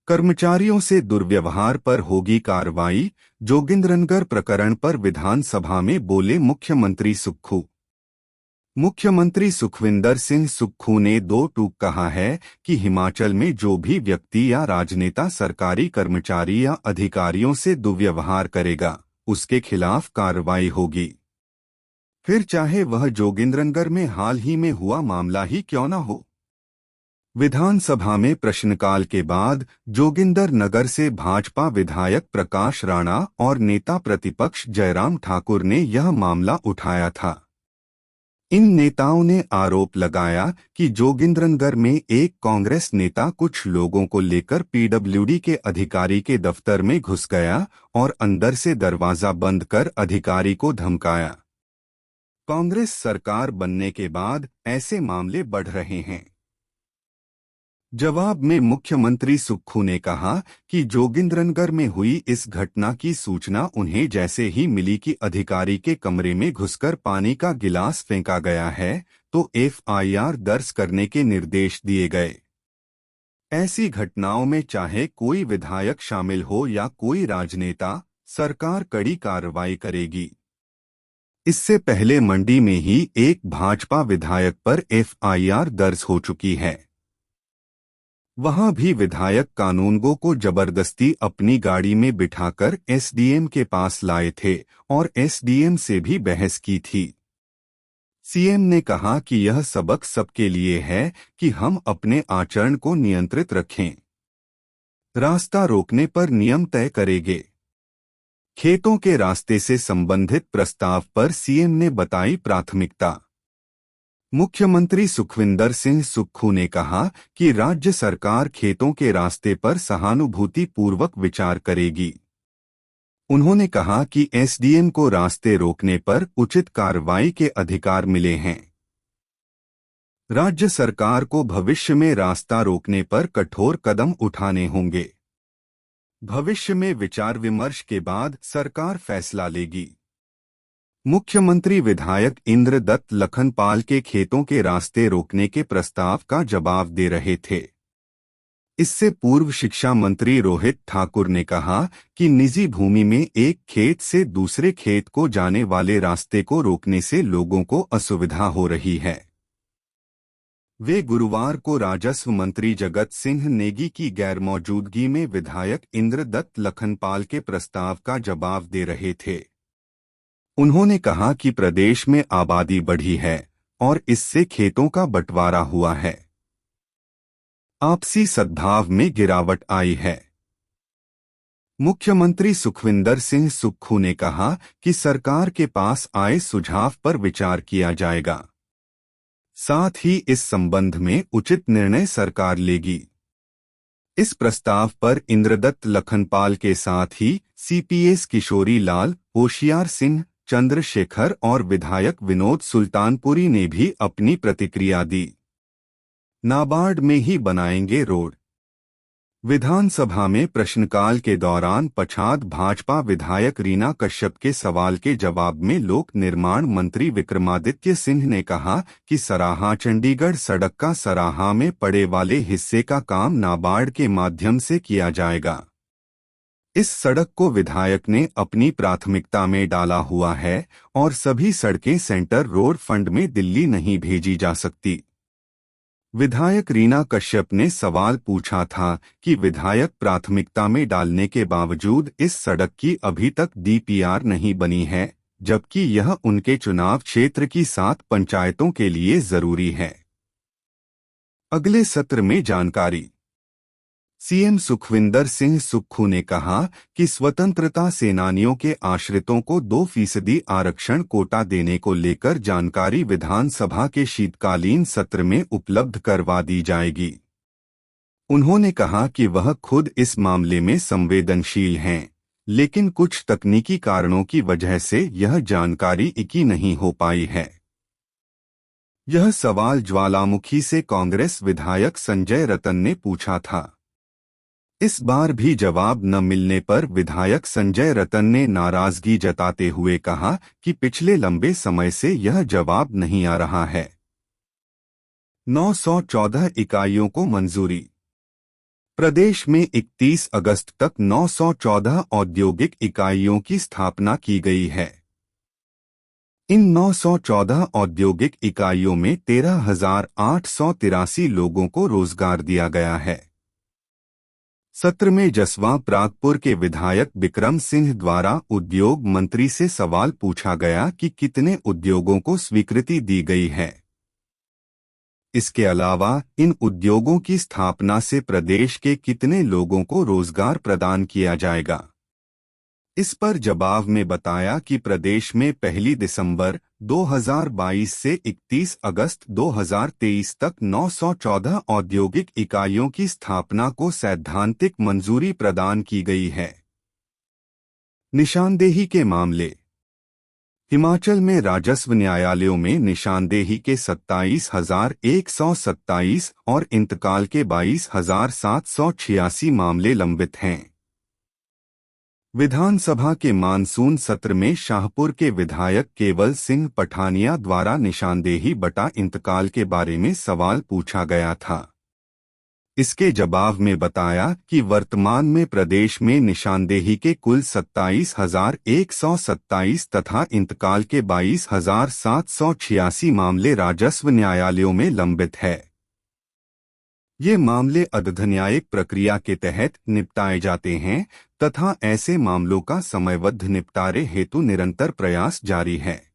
कर्मचारियों से दुर्व्यवहार पर होगी कार्रवाई। जोगिंद्रनगर प्रकरण पर विधानसभा में बोले मुख्यमंत्री सुक्खू। मुख्यमंत्री सुखविंदर सिंह सुक्खू ने दो टूक कहा है कि हिमाचल में जो भी व्यक्ति या राजनेता सरकारी कर्मचारी या अधिकारियों से दुर्व्यवहार करेगा, उसके खिलाफ कार्रवाई होगी, फिर चाहे वह जोगिंद्रनगर में हाल ही में हुआ मामला ही क्यों न हो। विधानसभा में प्रश्नकाल के बाद जोगिंदरनगर से भाजपा विधायक प्रकाश राणा और नेता प्रतिपक्ष जयराम ठाकुर ने यह मामला उठाया था। इन नेताओं ने आरोप लगाया कि जोगिंद्रनगर में एक कांग्रेस नेता कुछ लोगों को लेकर पीडब्ल्यूडी के अधिकारी के दफ्तर में घुस गया और अंदर से दरवाजा बंद कर अधिकारी को धमकाया। कांग्रेस सरकार बनने के बाद ऐसे मामले बढ़ रहे हैं। जवाब में मुख्यमंत्री सुक्खू ने कहा कि जोगिंद्रनगर में हुई इस घटना की सूचना उन्हें जैसे ही मिली कि अधिकारी के कमरे में घुसकर पानी का गिलास फेंका गया है, तो एफआईआर दर्ज करने के निर्देश दिए गए। ऐसी घटनाओं में चाहे कोई विधायक शामिल हो या कोई राजनेता, सरकार कड़ी कार्रवाई करेगी। इससे पहले मंडी में ही एक भाजपा विधायक पर एफआईआर दर्ज हो चुकी है। वहां भी विधायक कानूनगो को जबरदस्ती अपनी गाड़ी में बिठाकर एसडीएम के पास लाए थे और एसडीएम से भी बहस की थी। सीएम ने कहा कि यह सबक सबके लिए है कि हम अपने आचरण को नियंत्रित रखें। रास्ता रोकने पर नियम तय करेंगे। खेतों के रास्ते से संबंधित प्रस्ताव पर सीएम ने बताई प्राथमिकता। मुख्यमंत्री सुखविंदर सिंह सुक्खू ने कहा कि राज्य सरकार खेतों के रास्ते पर सहानुभूतिपूर्वक विचार करेगी। उन्होंने कहा कि एसडीएम को रास्ते रोकने पर उचित कार्रवाई के अधिकार मिले हैं। राज्य सरकार को भविष्य में रास्ता रोकने पर कठोर कदम उठाने होंगे। भविष्य में विचार विमर्श के बाद सरकार फैसला लेगी। मुख्यमंत्री विधायक इंद्रदत्त लखनपाल के खेतों के रास्ते रोकने के प्रस्ताव का जवाब दे रहे थे। इससे पूर्व शिक्षा मंत्री रोहित ठाकुर ने कहा कि निजी भूमि में एक खेत से दूसरे खेत को जाने वाले रास्ते को रोकने से लोगों को असुविधा हो रही है। वे गुरुवार को राजस्व मंत्री जगत सिंह नेगी की गैरमौजूदगी में विधायक इंद्रदत्त लखनपाल के प्रस्ताव का जवाब दे रहे थे। उन्होंने कहा कि प्रदेश में आबादी बढ़ी है और इससे खेतों का बंटवारा हुआ है। आपसी सद्भाव में गिरावट आई है। मुख्यमंत्री सुखविंदर सिंह सुक्खू ने कहा कि सरकार के पास आए सुझाव पर विचार किया जाएगा। साथ ही इस संबंध में उचित निर्णय सरकार लेगी। इस प्रस्ताव पर इंद्रदत्त लखनपाल के साथ ही सीपीएस किशोरी लाल, होशियार सिंह, चंद्रशेखर और विधायक विनोद सुल्तानपुरी ने भी अपनी प्रतिक्रिया दी। नाबार्ड में ही बनाएंगे रोड। विधानसभा में प्रश्नकाल के दौरान पच्छाद भाजपा विधायक रीना कश्यप के सवाल के जवाब में लोक निर्माण मंत्री विक्रमादित्य सिंह ने कहा कि सराहा चंडीगढ़ सड़क का सराहा में पड़े वाले हिस्से का काम नाबार्ड के माध्यम से किया जाएगा। इस सड़क को विधायक ने अपनी प्राथमिकता में डाला हुआ है और सभी सड़कें सेंटर रोड फंड में दिल्ली नहीं भेजी जा सकती। विधायक रीना कश्यप ने सवाल पूछा था कि विधायक प्राथमिकता में डालने के बावजूद इस सड़क की अभी तक डीपीआर नहीं बनी है, जबकि यह उनके चुनाव क्षेत्र की 7 पंचायतों के लिए जरूरी है। अगले सत्र में जानकारी। सीएम सुखविंदर सिंह सुक्खू ने कहा कि स्वतंत्रता सेनानियों के आश्रितों को 2% आरक्षण कोटा देने को लेकर जानकारी विधानसभा के शीतकालीन सत्र में उपलब्ध करवा दी जाएगी। उन्होंने कहा कि वह खुद इस मामले में संवेदनशील हैं, लेकिन कुछ तकनीकी कारणों की वजह से यह जानकारी इकी नहीं हो पाई है। यह सवाल ज्वालामुखी से कांग्रेस विधायक संजय रतन ने पूछा था। इस बार भी जवाब न मिलने पर विधायक संजय रतन ने नाराजगी जताते हुए कहा कि पिछले लंबे समय से यह जवाब नहीं आ रहा है। 914 इकाइयों को मंजूरी। प्रदेश में 31 अगस्त तक 914 औद्योगिक इकाइयों की स्थापना की गई है। इन 914 औद्योगिक इकाइयों में 13,883 लोगों को रोजगार दिया गया है। सत्र में जसवां प्रागपुर के विधायक बिक्रम सिंह द्वारा उद्योग मंत्री से सवाल पूछा गया कि कितने उद्योगों को स्वीकृति दी गई है। इसके अलावा इन उद्योगों की स्थापना से प्रदेश के कितने लोगों को रोजगार प्रदान किया जाएगा। इस पर जवाब में बताया कि प्रदेश में 1 दिसंबर 2022 से 31 अगस्त 2023 तक 914 औद्योगिक इकाइयों की स्थापना को सैद्धांतिक मंजूरी प्रदान की गई है। निशानदेही के मामले। हिमाचल में राजस्व न्यायालयों में निशानदेही के 27,127 और इंतकाल के 22,786 मामले लंबित हैं। विधानसभा के मानसून सत्र में शाहपुर के विधायक केवल सिंह पठानिया द्वारा निशानदेही बटा इंतकाल के बारे में सवाल पूछा गया था। इसके जवाब में बताया कि वर्तमान में प्रदेश में निशानदेही के कुल 27,127 तथा इंतकाल के 22,786 मामले राजस्व न्यायालयों में लंबित है। ये मामले अर्धन्यायिक प्रक्रिया के तहत निपटाए जाते हैं तथा ऐसे मामलों का समयबद्ध निपटारे हेतु निरंतर प्रयास जारी है।